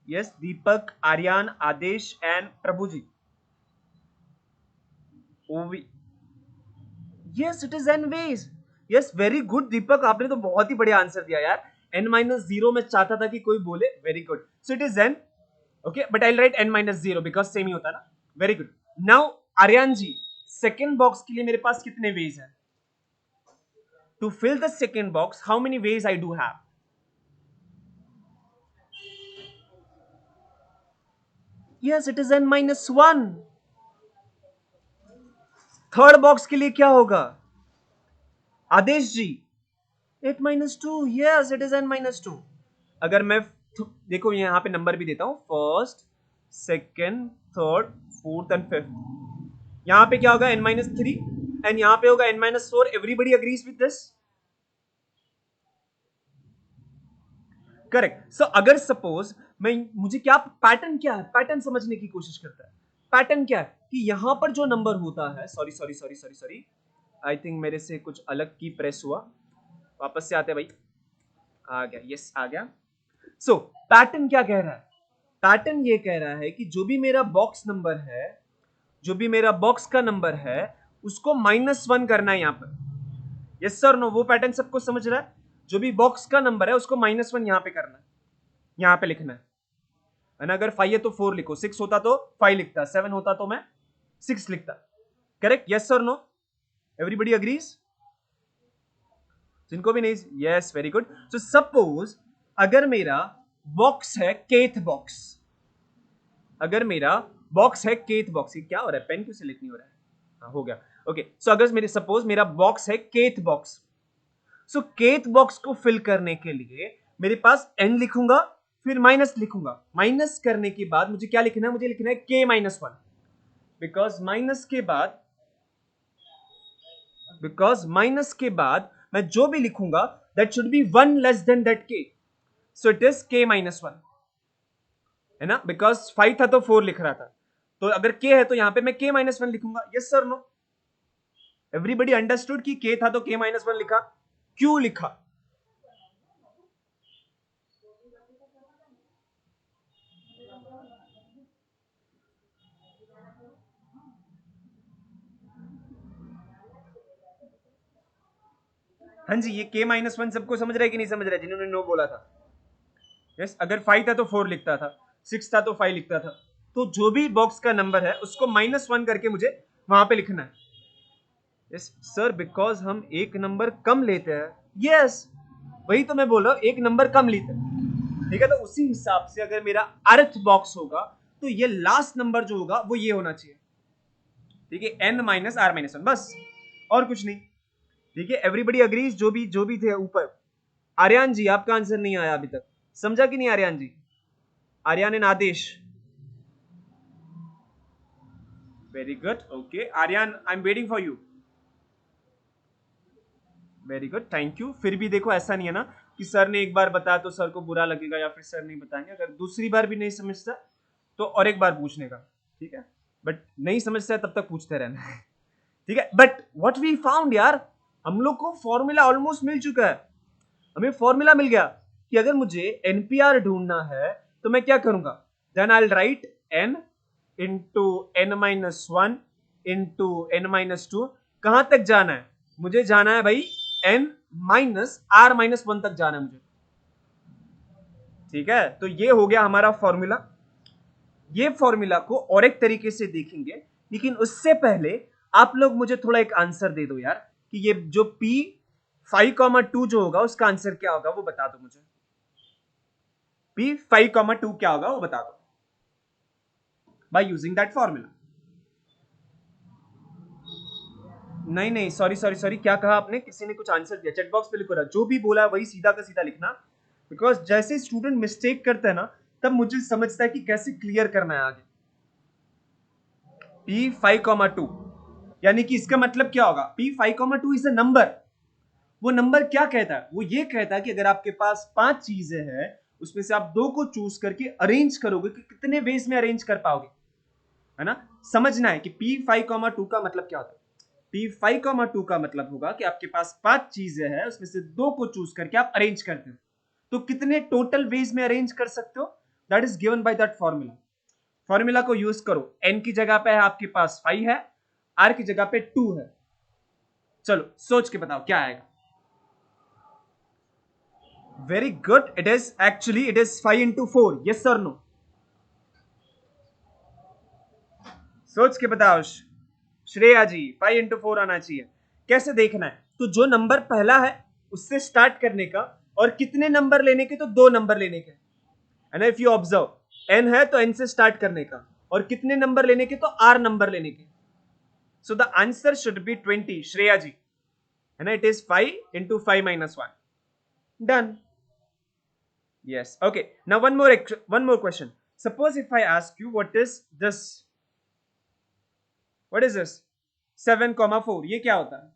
Yes, Deepak, Aryan, Adesh and Prabhuji. OV. Yes, it is n ways. Yes, very good Deepak, आपने तो बहुत ही बढ़िया आंसर दिया यार। n minus 0 मैं चाहता था कि कोई बोले, very good. So it is n. Okay, but I'll write n minus 0 because same ही होता है ना। Very good. Now Aryan जी, second box के लिए मेरे पास कितने ways हैं? To fill the second box, how many ways I do have? Yes, it is n minus 1. Third box के लिए क्या होगा आदेश जी? 8-2, यस इट इज n-2। अगर मैं देखो यहां पे नंबर भी देता हूं, first, second, third, fourth and fifth. यहां पे क्या होगा n-3 एंड यहां पे होगा n-4। Everybody agrees with this? Correct. So अगर सपोज मुझे क्या पैटर्न, क्या है पैटर्न समझने की कोशिश करता है। पैटर्न क्या है कि यहां पर जो नंबर होता है, sorry sorry sorry sorry sorry, I think मेरे से कुछ अलग की प्रेस हुआ, वापस से आते भाई, आ गया, यस आ गया। सो पैटर्न क्या कह रहा है? पैटर्न ये कह रहा है कि जो भी मेरा बॉक्स नंबर है, जो भी मेरा बॉक्स का नंबर है, उसको -1 करना है यहां पर। यस सर नो, वो पैटर्न सबको समझ रहा है? जो भी बॉक्स का नंबर है उसको -1 यहां पे करना है, यहां पे लिखना है ना। अगर 5 है तो 4 लिखो, 6 होता तो 5 लिखता, 7 होता तो मैं 6 लिखता। Correct? Yes sir no, everybody agrees? जिनको भी नहीं, yes very good. So suppose अगर मेरा बॉक्स है केथ बॉक्स, अगर मेरा बॉक्स है केथ बॉक्स, क्या हो रहा है, पेन क्यों सेलेक्ट नहीं हो रहा है? हाँ हो गया, ओके। सो अगर मेरे सपोज मेरा बॉक्स है केथ बॉक्स, सो केथ बॉक्स को फिल करने के लिए मेरे पास n लिखूंगा, फिर माइनस लिखूंगा। माइनस करने के बाद मुझे क्या लिखना है? मुझे लिखना है k-1, बिकॉज माइनस के बाद मैं जो भी लिखूंगा that should be 1 less than that k, so it is k-1, है ना। बिकॉज 5 था तो 4 लिख रहा था, तो अगर k है तो यहां पे मैं k-1 लिखूंगा। Yes sir no, everybody understood कि k था तो k-1 लिखा, क्यों लिखा? हाँ जी, ये k-1 सबको समझ रहा है कि नहीं समझ रहा है, जिन्होंने नो बोला था? यस, अगर 5 था तो 4 लिखता था, 6 था तो 5 लिखता था, तो जो भी बॉक्स का नंबर है उसको -1 करके मुझे वहां पे लिखना है। यस सर, बिकॉज हम एक नंबर कम लेते हैं। यस, वही तो मैं बोल रहा हूं, एक नंबर कम लेते हैं, ठीक है। तो उसी हिसाब से अगर मेरा अर्थ बॉक्स होगा तो ये लास्ट नंबर जो होगा वो ये होना चाहिए, ठीक है, n-r-1, बस और कुछ नहीं, ठीक है। एवरीबडी अग्रीज, जो भी थे ऊपर। आर्यन जी, आपका आंसर नहीं आया अभी तक, समझा कि नहीं Aryan ji? Aryan and Adesh, very good, okay Aryan, I am waiting for you. Very good, thank you. फिर भी देखो, ऐसा नहीं है ना कि सर ने एक बार बताया तो सर को बुरा लगेगा या फिर सर नहीं बताएंगे। अगर दूसरी बार भी नहीं समझता तो और एक बार पूछने का, ठीक है। बट नहीं समझता है तब तक पूछते रहना है, ठीक है। बट व्हाट वी फाउंड यार, हम लोग को फॉर्मूला ऑलमोस्ट मिल चुका है। हमें फॉर्मूला मिल गया कि अगर मुझे एनपीआर ढूंढना है तो मैं क्या करूंगा? Then I will write n into n-1 into n-2। कहां तक जाना है? मुझे जाना है भाई n-r-1 तक जाना है मुझे, ठीक है। तो ये हो गया हमारा फॉर्मूला। ये फॉर्मूला को और एक तरीके से देखेंगे, लेकिन उससे पहले आप लोग मुझे थोड़ा एक आंसर दे दो यार, कि ये जो p 5,2 जो होगा उसका आंसर क्या होगा वो बता दो मुझे। p 5,2 क्या होगा वो बता दो बाय यूजिंग दैट फॉर्मूला। नहीं सॉरी सॉरी सॉरी, क्या कहा आपने? किसी ने कुछ आंसर दिया, चैट बॉक्स पे लिखो ना, जो भी बोला वही सीधा का सीधा लिखना। बिकॉज जैसे स्टूडेंट मिस्टेक करता है ना, तब मुझे समझता है कि कैसे क्लियर करना है आगे। P5,2 यानी कि इसका मतलब क्या होगा, P5,2 इज अ नंबर। वो नंबर क्या कहता है, वो ये कहता है कि अगर आपके पास 5 चीजें हैं, उसमें से आप 2 को चूज करके अरेंज करोगे कि कितने वेज में अरेंज कर पाओगे, है ना। समझना है कि P5,2 का मतलब क्या होता है। P5,2 का मतलब होगा कि आपके पास 5 चीजें हैं, उसमें से 2 को चूज करके आप अरेंज करते हो, तो कितने टोटल वेज में अरेंज कर सकते हो, that is given by that formula. Formula को यूज करो, n की जगह पे है आपके पास 5 है, r की जगह पे 2 है। चलो सोच के बताओ क्या आएगा। Very good, it is actually it is 5 into 4, yes or no? सोच के बताओ श्रेया जी, 5 into 4 आना चाहिए। कैसे देखना है, तो जो नंबर पहला है उससे स्टार्ट करने का, और कितने नंबर लेने के, तो 2 नंबर लेने के, है ना। इफ यू ऑब्जर्व n है तो n से स्टार्ट करने का, और कितने नंबर लेने के, तो r नंबर लेने के। So the answer should be 20 Shreya ji, है ना। It is 5 into 5 minus 1, done. Yes. Okay. Now one more question. Suppose if I ask you what is this? What is this? 7,4. ये क्या होता है?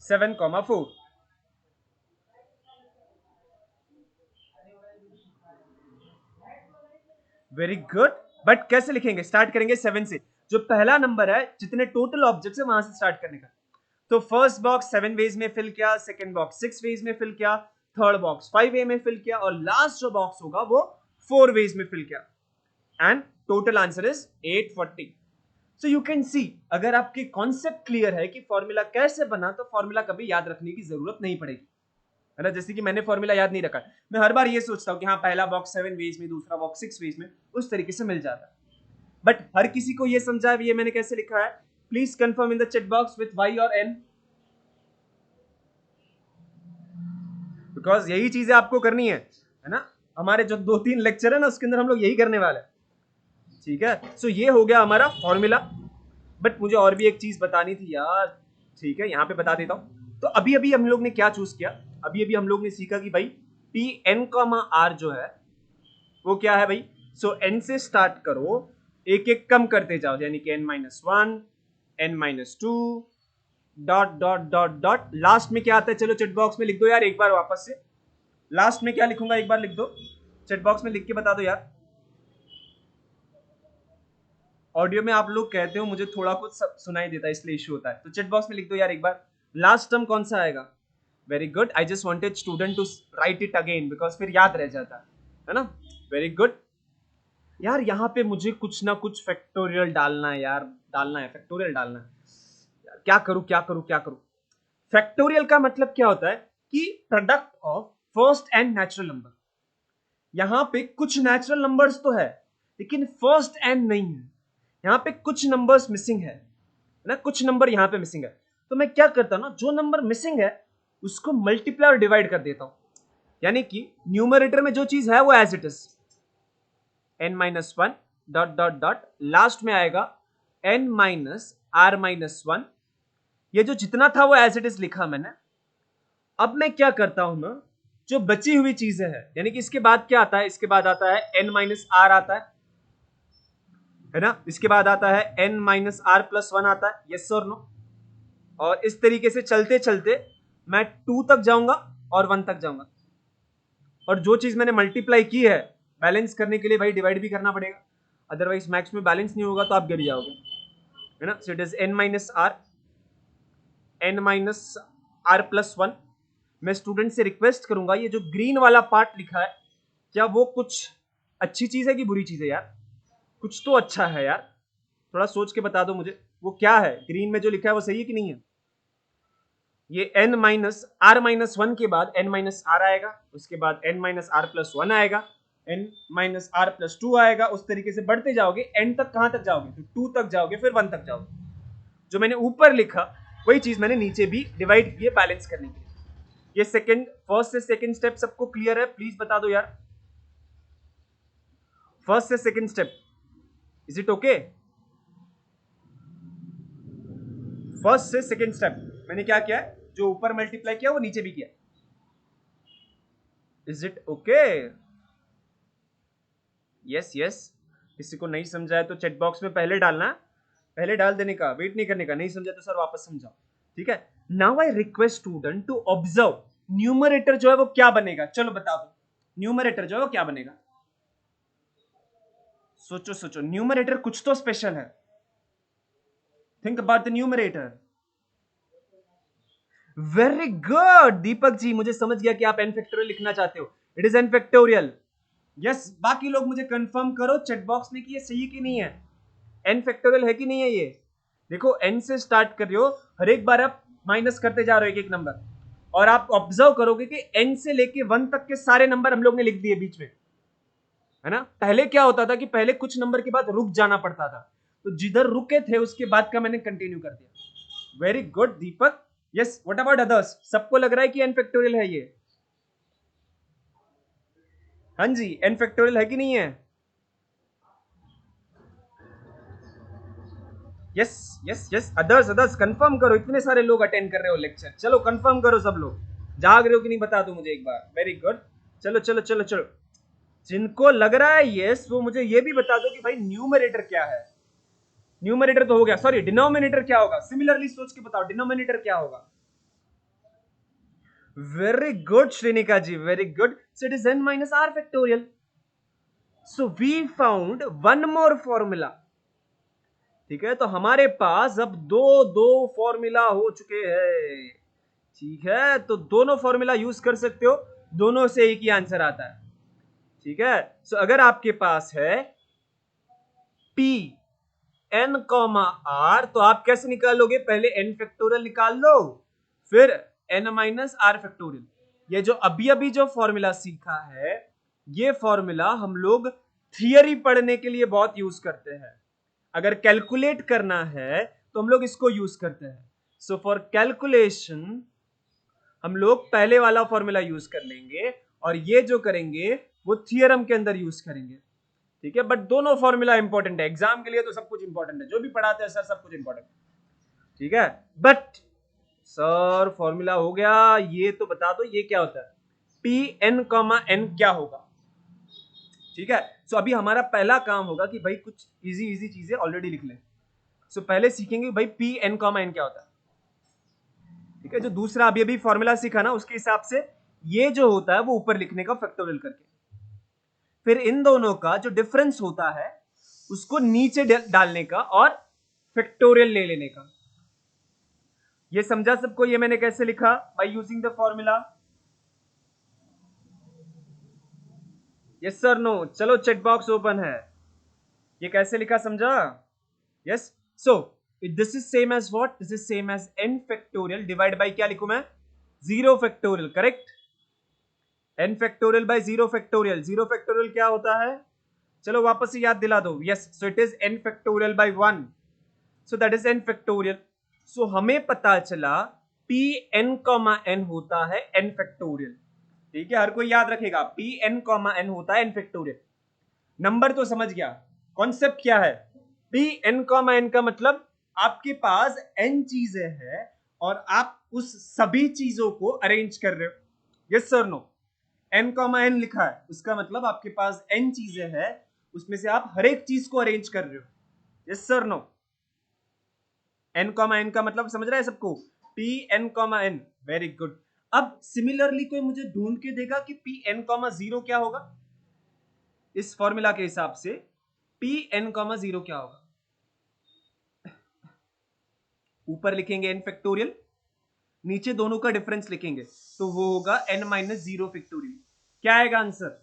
7,4. Very good. बट कैसे लिखेंगे? स्टार्ट करेंगे 7 से। जो पहला नंबर है, जितने टोटल ऑब्जेक्ट्स है वहां से स्टार्ट करने का। तो फर्स्ट बॉक्स 7 वेज में फिल किया, सेकंड बॉक्स 6 वेज में फिल किया, थर्ड बॉक्स 5 वे में फिल किया, और लास्ट जो बॉक्स होगा वो 4 वेज में फिल किया। And total answer is 840। So you can सी, अगर आपके कॉन्सेप्ट क्लियर है कि फॉर्मूला कैसे बना, तो फॉर्मूला कभी याद रखने की जरूरत नहीं पड़ेगी, है ना। जैसे कि मैंने फॉर्मूला याद नहीं रखा, मैं हर बार ये सोचता हूँ कि हाँ पहला बॉक्स 7 वेज में, दूसरा बॉक्स 6 वेज में, उस तरीके से मिल जाता है। बट हर किसी को ये समझा है ये मैंने कैसे लिखा है? Please confirm in the chat box with Y और एन, बिकॉज यही चीजें आपको करनी है ना। हमारे जो 2-3 लेक्चर है ना, उसके अंदर हम लोग यही करने वाले हैं, ठीक है। सो ये हो गया हमारा फॉर्मूला। बट मुझे और भी एक चीज बतानी थी यार, ठीक है, यहाँ पे बता देता हूँ। तो अभी अभी हम लोग ने क्या चूज किया, अभी अभी हम लोग ने सीखा कि भाई पी एन कॉमा आर जो है वो क्या है भाई। सो एन से स्टार्ट करो, एक एक कम करते जाओ, यानी कि n-1, n-2, dot dot dot dot, last में क्या आता है, चलो चैट बॉक्स में लिख दो यार एक बार वापस से। लास्ट में क्या लिखूंगा एक बार लिख दो, चैट बॉक्स में लिख के बता दो यार। ऑडियो में आप लोग कहते हो मुझे थोड़ा कुछ सुनाई देता है, इसलिए इशू होता है, तो चैट बॉक्स में लिख दो यार एक बार, लास्ट टर्म कौन सा आएगा। Very good, I just wanted student to write it again, because फिर याद रह जाता है ना। Very good. यार यहाँ पे मुझे कुछ ना कुछ फैक्टोरियल डालना है यार, डालना है, फैक्टोरियल डालना है यार, क्या करूं क्या करूं क्या करूं। फैक्टोरियल का मतलब क्या होता है कि product of first and natural number. यहाँ पे कुछ नेचुरल नंबर्स तो है, लेकिन फर्स्ट एंड नहीं है। यहाँ पे कुछ नंबर्स मिसिंग है ना, कुछ नंबर यहाँ पे मिसिंग है। तो मैं क्या करता हूँ ना, जो नंबर मिसिंग है उसको मल्टीप्लाई और डिवाइड कर देता हूँ, यानी कि न्यूमरेटर में जो चीज है वो as it is n-1 dot dot dot, last में आएगा n-r-1। ये जो जितना था वो एज इट इज लिखा मैंने। अब मैं क्या करता हूं ना, जो बची हुई चीजें हैं, यानी कि इसके बाद क्या आता है, इसके बाद आता है n-r आता है ना, इसके बाद आता है n-r+1 आता है, यस और नो। और इस तरीके से चलते चलते मैं 2 तक जाऊंगा और 1 तक जाऊंगा। और जो चीज मैंने मल्टीप्लाई की है, बैलेंस करने के लिए भाई डिवाइड भी करना पड़ेगा, अदरवाइज मैथ्स में बैलेंस नहीं होगा तो आप गिर जाओगे, है ना। सो इट इज n-r+1। मैं स्टूडेंट से रिक्वेस्ट करूंगा, ये जो ग्रीन वाला पार्ट लिखा है, क्या वो कुछ अच्छी चीज है कि बुरी चीज है यार? कुछ तो अच्छा है यार, थोड़ा सोच के बता दो मुझे, वो क्या है ग्रीन में जो लिखा है, वो सही है कि नहीं है? ये n-r-1 के बाद n-r आएगा, उसके बाद n-r+1 आएगा, n-r+2 आएगा, उस तरीके से बढ़ते जाओगे, n तक कहां तक जाओगे, तो 2 तक जाओगे, फिर 1 तक जाओगे। जो मैंने ऊपर लिखा वही चीज मैंने नीचे भी डिवाइड किए बैलेंस करने के लिए। ये सेकंड, फर्स्ट से सेकंड स्टेप सबको क्लियर है? प्लीज बता दो यार, फर्स्ट से second step, is it okay? First से सेकेंड स्टेप मैंने क्या किया है, जो ऊपर मल्टीप्लाई किया वो नीचे भी किया. Is it okay? Yes yes. किसी को नहीं समझा है तो चैट बॉक्स में पहले डालना, पहले डाल देने का, वेट नहीं करने का. नहीं समझा तो सर वापस समझाओ. ठीक है. Now I request student to observe numerator जो है वो क्या बनेगा. चलो बता दो न्यूमरेटर जो है वो क्या बनेगा. सोचो सोचो, न्यूमरेटर कुछ तो स्पेशल है. Think about the numerator. Very good Deepak ji, मुझे समझ गया कि आप एन फैक्टोरियल लिखना चाहते हो. It is N factorial. Yes. बाकी लोग मुझे कंफर्म करो चैट बॉक्स में कि ये सही कि नहीं है. एन फैक्टोरियल है कि नहीं है ये. देखो एन से स्टार्ट कर रहे हो, हर एक बार आप माइनस करते जा रहे हो एक एक नंबर, और आप ऑब्जर्व करोगे कि एन से लेके 1 तक के सारे नंबर हम लोग ने लिख दिए बीच में, है ना. पहले क्या होता था कि पहले कुछ नंबर के बाद रुक जाना पड़ता था, तो जिधर रुके थे उसके बाद का मैंने कंटिन्यू कर दिया. Very good Deepak. Yes. What about others? सबको लग रहा है कि एन फैक्टोरियल है ये? हाँ जी, एन फैक्टोरियल है कि नहीं है? Yes yes yes. Others others confirm करो. इतने सारे लोग अटेंड कर रहे हो लेक्चर. चलो कंफर्म करो सब लोग. जाग रहे हो कि नहीं बता दो मुझे एक बार. Very good. चलो चलो चलो चलो. जिनको लग रहा है यस वो मुझे ये भी बता दो कि भाई न्यूमरेटर क्या है. न्यूमरेटर तो हो गया, सॉरी डिनोमिनेटर क्या होगा. सिमिलरली सोच के बताओ डिनोमिनेटर क्या होगा. Very good Shrinika ji, very good. So it is n minus r factorial. So we found one more formula. ठीक है, तो हमारे पास अब दो दो फॉर्मूला हो चुके हैं. ठीक है, तो दोनों फॉर्मूला यूज कर सकते हो, दोनों से एक ही आंसर आता है. ठीक है. सो अगर आपके पास है p n कॉमा r, तो आप कैसे निकालोगे. पहले n फैक्टोरियल निकाल लो, फिर n माइनस r फैक्टोरियल. ये जो अभी अभी जो फॉर्मूला सीखा है, ये फॉर्मूला हम लोग थियरी पढ़ने के लिए बहुत यूज करते हैं. अगर कैलकुलेट करना है तो हम लोग इसको यूज करते हैं. सो फॉर कैलकुलेशन हम लोग पहले वाला फॉर्मूला यूज कर लेंगे, और ये जो करेंगे वो थियरम के अंदर यूज करेंगे. ठीक है. बट दोनों फॉर्मूला इंपॉर्टेंट है. एग्जाम के लिए तो सब कुछ इंपॉर्टेंट है, जो भी पढ़ाते हैं सर सब कुछ इंपॉर्टेंट है. ठीक है. बट सर फॉर्मूला हो गया, ये तो बता दो ये क्या होता है. पी एन कॉमा एन क्या होगा. ठीक है. सो अभी हमारा पहला काम होगा कि भाई कुछ इजी इजी चीजें ऑलरेडी लिख लें. सो पहले सीखेंगे भाई पी एन कॉमा एन क्या होता है. ठीक है. जो दूसरा अभी अभी फॉर्मूला सीखा ना, उसके हिसाब से ये जो होता है वो ऊपर लिखने का फैक्टोरियल करके, फिर इन दोनों का जो डिफरेंस होता है उसको नीचे डालने का और फैक्टोरियल ले लेने का. ये समझा सबको. ये मैंने कैसे लिखा, by using the formula. Yes sir no. चलो चैट बॉक्स ओपन है. ये कैसे लिखा समझा. Yes. So this is same as what, this is same as n factorial divide by क्या लिखूं मैं, 0 factorial. Correct. n factorial by 0 factorial. 0 factorial क्या होता है, चलो वापस से याद दिला दो. Yes. So it is n factorial by 1. So that is n factorial. सो हमें पता चला p n कॉमा n होता है n फैक्टोरियल. ठीक है. हर कोई याद रखेगा p n कॉमा n होता है n फैक्टोरियल. नंबर तो समझ गया. कॉन्सेप्ट क्या है, p n कॉमा n का मतलब आपके पास n चीजें हैं और आप उस सभी चीजों को अरेंज कर रहे हो. Yes sir no. n comma n लिखा है उसका मतलब आपके पास n चीजें हैं, उसमें से आप हर एक चीज को अरेंज कर रहे हो. Yes sir no. n comma n का मतलब समझ रहा है सबको, p n comma n. Very good. अब सिमिलरली कोई मुझे ढूंढ के देगा कि p n कॉमा 0 क्या होगा. इस फॉर्मूला के हिसाब से p n कॉमा 0 क्या होगा. ऊपर लिखेंगे n फैक्टोरियल, नीचे दोनों का डिफरेंस लिखेंगे, तो वो होगा n माइनस 0 फैक्टोरियल. क्या आएगा answer.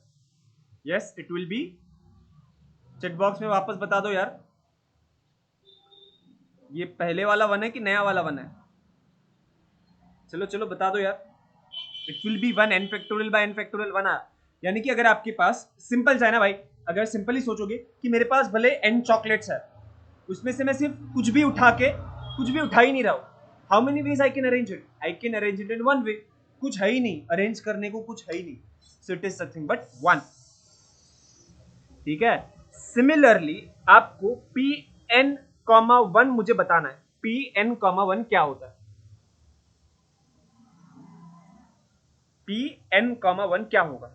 Yes it will B. Chat box में वापस बता दो यार, ये पहले वाला वन है कि नया वाला वन है. चलो चलो बता दो यार. It will B 1. n factorial bye n factorial 1 आया. यानी कि अगर आपके पास सिंपल जाए ना भाई, अगर सिंपली सोचोगे कि मेरे पास भले n चॉकलेट्स है, उसमें से मैं सिर्फ कुछ भी उठा ही नहीं रहा हूं. How many ways I can arrange it. I can arrange it in 1 वे. कुछ है ही नहीं अरेंज करने को, कुछ है ही नहीं. सो इट इज समथिंग बट 1. ठीक है. सिमिलरली आपको p n कॉमा 1 मुझे बताना है. Pn, 1 क्या होता है? Pn, 1 क्या होगा?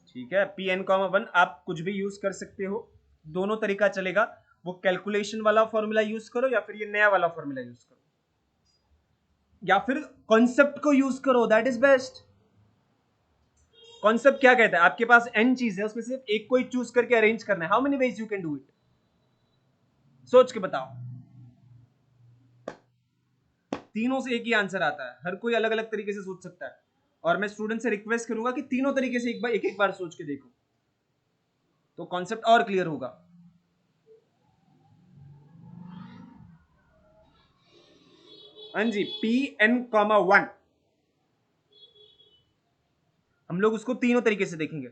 ठीक है, Pn, 1 आप कुछ भी यूज कर सकते हो, दोनों तरीका चलेगा। वो कैलकुलेशन वाला फॉर्मूला यूज करो या फिर ये नया वाला फॉर्मूला यूज करो या फिर कॉन्सेप्ट को यूज करो, दैट इज बेस्ट। कॉन्सेप्ट क्या कहता है? आपके पास n चीज है, उसमें सिर्फ एक को ही चूज करके अरेंज करना है। How many ways you can do it? सोच के बताओ। तीनों से एक ही आंसर आता है, हर कोई अलग अलग तरीके से सोच सकता है। और मैं स्टूडेंट से रिक्वेस्ट करूंगा कि तीनों तरीके से एक एक बार सोच के देखो, तो कॉन्सेप्ट और क्लियर होगा। हाँ जी, Pn, 1 हम लोग उसको तीनों तरीके से देखेंगे।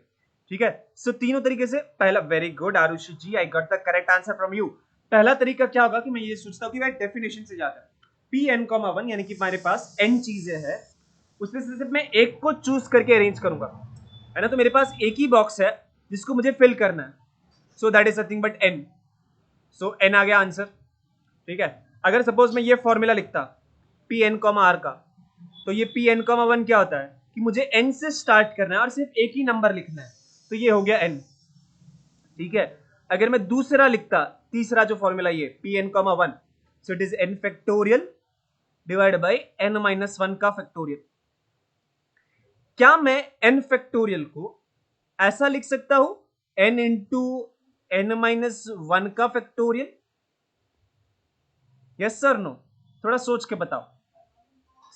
ठीक है, सो तीनों तरीके से। पहला, very good Aarushi ji, I got the correct answer from you. पहला तरीका क्या होगा कि मैं ये सोचता हूँ कि भाई डेफिनेशन से जाता है। Pn, 1 यानी कि हमारे पास n चीजें हैं, उसमें से सिर्फ मैं एक को चूज करके अरेंज करूंगा, है ना। तो मेरे पास एक ही बॉक्स है जिसको मुझे फिल करना है, सो that is nothing but n। So n आ गया आंसर। ठीक है, अगर सपोज मैं ये फॉर्मूला लिखता Pn, r का, तो ये Pn, 1 क्या होता है कि मुझे n से स्टार्ट करना है और सिर्फ एक ही नंबर लिखना है, तो ये हो गया n। ठीक है, अगर मैं दूसरा लिखता, तीसरा जो फॉर्मूला ये Pn, 1, so it is n factorial divide by n-1 का फैक्टोरियल। क्या मैं n फैक्टोरियल को ऐसा लिख सकता हूं, n इंटू n-1 का फैक्टोरियल? Yes sir, no? थोड़ा सोच के बताओ।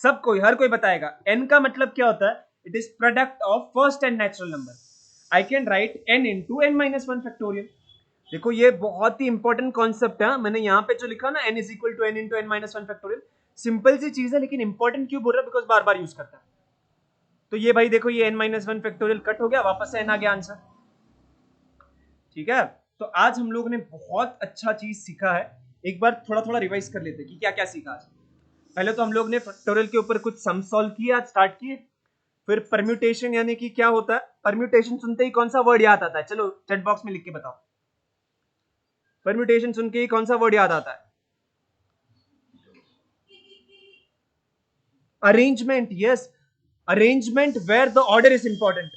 सब कोई, हर कोई बताएगा। n का मतलब क्या होता है? It is product of first and natural number. I can write n into n-1 factorial. देखो ये बहुत ही इंपॉर्टेंट कॉन्सेप्ट है। मैंने यहाँ पे जो लिखा ना, n is equal to n into n-1 factorial, simple सी चीज है लेकिन इंपॉर्टेंट क्यों बोल रहा है? बिकॉज बार बार यूज करता है। तो ये भाई देखो, ये n-1 फैक्टोरियल कट हो गया, वापस से n आ गया आंसर। ठीक है, तो आज हम लोग ने बहुत अच्छा चीज सीखा है। एक बार थोड़ा थोड़ा रिवाइज कर लेते हैं कि क्या क्या सीखा आज। पहले तो हम लोग ने फैक्टोरियल के ऊपर कुछ सम सॉल्व किए, आज स्टार्ट किए। फिर परम्यूटेशन यानी कि क्या होता है, परम्यूटेशन सुनते ही कौन सा वर्ड याद आता है? चलो चैट बॉक्स में लिख के बताओ, परम्यूटेशन सुन के ही कौन सा वर्ड याद आता है? Arrangement, yes, arrangement where the order is important.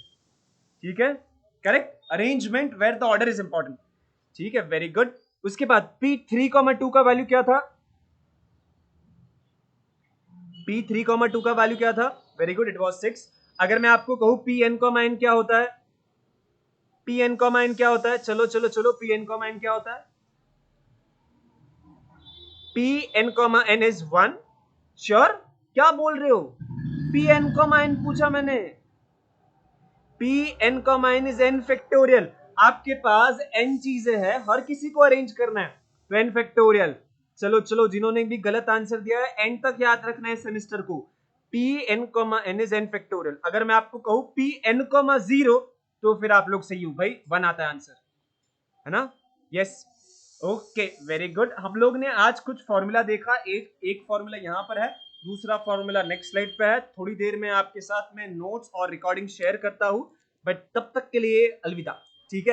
ठीक है, correct, arrangement where the order is important. ठीक है, वेरी गुड। उसके बाद P3, 2 का वैल्यू क्या था? P3, 2 का वैल्यू क्या था? Very good, it was 6। अगर मैं आपको कहूं Pn, क्या होता है? Pn, क्या होता है? चलो चलो चलो, Pn, क्या होता है? Pn, is 1। श्योर? क्या बोल रहे हो? Pn, पूछा मैंने। Pn, is n factorial. आपके पास n चीजें हैं, हर किसी को अरेंज करना है, तो n फैक्टोरियल। चलो चलो, जिन्होंने भी गलत आंसर दिया है, एंड तक याद रखना है सेमिस्टर को। Pn, is n factorial. अगर मैं आपको कहूं Pn, 0, तो फिर आप लोग सही हो भाई, 1 आता है आंसर, है ना? Yes, okay, very good. हम लोग ने आज कुछ फॉर्मूला देखा। एक फॉर्मूला यहाँ पर है, दूसरा फॉर्मूला नेक्स्ट स्लाइड पे है। थोड़ी देर में आपके साथ में नोट्स और रिकॉर्डिंग शेयर करता हूं, बट तब तक के लिए अलविदा। ठीक है।